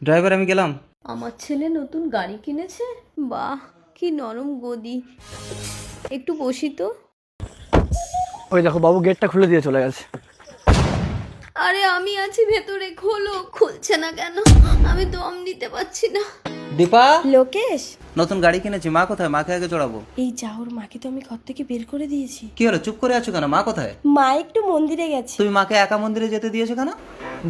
Driver আমি গেলাম। আমার ছেলে নতুন গাড়ি কিনেছে, বাহ কি নরম গদি, একটু বসি তো। ওই দেখো বাবু গেটটা খুলে দিয়ে চলে গেছে। আরে আমি আছি ভেতরে, খোলো। খুলছে না কেন? আমি দম দিতে পারছি না। দীপা, লোকেশ, নতুন গাড়ি কিনেছি। মা কোথায়? মাকে আগে চড়াবো। এই যা, ওর মাকে তো আমি ঘর থেকে বের করে দিয়েছি। কি হলো, চুপ করে আছো কেন? মা কোথায়? মা একটু মন্দিরে গেছে। তুমি মাকে একা মন্দিরে যেতে দিয়েছো কেন?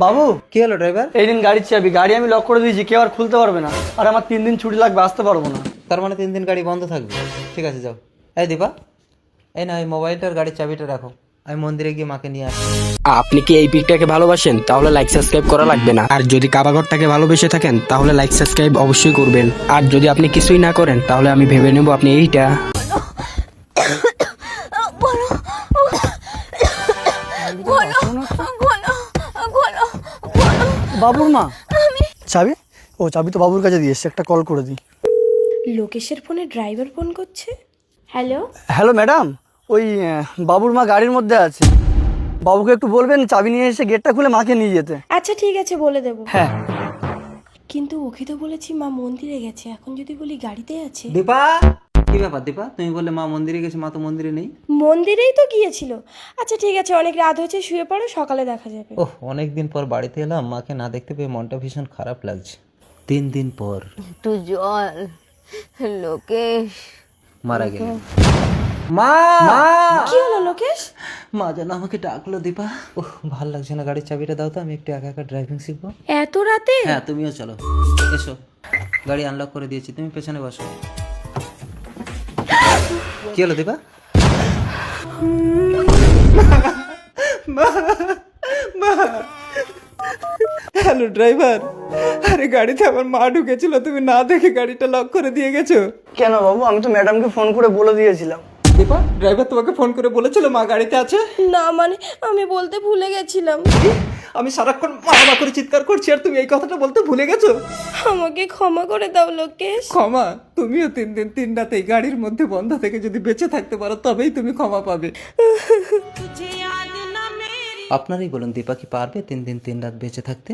বাবু কি হলো ড্রাইভার? এই দিন গাড়ির চাবি, গাড়ি আমি লক করে দিয়েছি, কেউ আর খুলতে পারবে না। আর আমার 3 দিন ছুটি লাগবে, আসতে পারবো না। তার মানে 3 দিন গাড়ি বন্ধ থাকবে? ঠিক আছে যাও। এই দীপা, এই না, এই মোবাইলটার গাড়ির চাবিটা রাখো, আমি মন্দিরে গিয়ে মাকে নিয়ে আসি। আপনি কি এই পিকটাকে ভালোবাসেন? তাহলে লাইক সাবস্ক্রাইব করা লাগবে না। আর যদি কাবাগরটাকে ভালোবেসে থাকেন তাহলে লাইক সাবস্ক্রাইব অবশ্যই করবেন। আর যদি আপনি কিছুই না করেন তাহলে আমি ভেবে নেব আপনি এইটা। বাবুর মা চাবি? ও চাবি তো বাবুর কাছে দিয়ে এসছে, একটা কল করে দিই। লোকেশের ফোনে ড্রাইভার ফোন করছে। হ্যালো, হ্যালো ম্যাডাম, ওই বাবুর মা গাড়ির মধ্যে আছে, বাবুকে একটু বলবেন চাবি নিয়ে এসে গেটটা খুলে মাকে নিয়ে যেতে। আচ্ছা ঠিক আছে, বলে দেবো। হ্যাঁ। কিন্তু ওকে তো বলেছি মা মন্দিরে গেছে, এখন যদি বলি গাড়িতে আছে। দীপা, কি ব্যাপার দীপা? তুমি বললে মা মন্দিরে গেছে, মা তো মন্দিরে নেই। মন্দিরেই তো গিয়েছিল। আচ্ছা ঠিক আছে, অনেক রাত হয়েছে, শুয়ে পড়ো, সকালে দেখা যাবে। ওহ, অনেকদিন পর বাড়িতে এলাম, মাকে না দেখতে পেয়ে মনটা ভীষণ খারাপ লাগছে। 3 দিন পর একটু জল, লোকেশ। মারা গেল। মা, মা, কি হলো লোকেশ? মা যেন আমাকে ডাকলো। দীপা, ওহ ভাল লাগছে না, গাড়ির চাবিটা দাও তো, আমি একটু একা একা ড্রাইভিং শিখবো। এত রাতে? হ্যাঁ, তুমিও চলো, এসো। গাড়ি আনলক করে দিয়েছি, তুমি পেছনে বসো। কি হলো দীপা? হ্যালো ড্রাইভার, আরে গাড়িতে আমার মা ঢুকেছিল, তুমি না দেখে গাড়িটা লক করে দিয়ে গেছো। কেন বাবু, আমি তো ম্যাডামকে ফোন করে বলে দিয়েছিলাম। দীপা, ড্রাইভার তোমাকে ফোন করে বলেছিল মা গাড়িতে আছে? না মানে আমি বলতে ভুলে গেছিলাম। আমি সারাক্ষণ মা করে চিৎকার করছি আর তুমি এই কথাটা বলতে ভুলে গেছো? আমাকে ক্ষমা করে দাও লোকেশ। ক্ষমা? তুমিও 3 দিন 3 রাতে এই গাড়ির মধ্যে বন্ধ থেকে যদি বেঁচে থাকতে পারো তবেই তুমি ক্ষমা পাবে। আপনারই বলুন দীপা, কি পারবে 3 দিন 3 রাত বেঁচে থাকতে?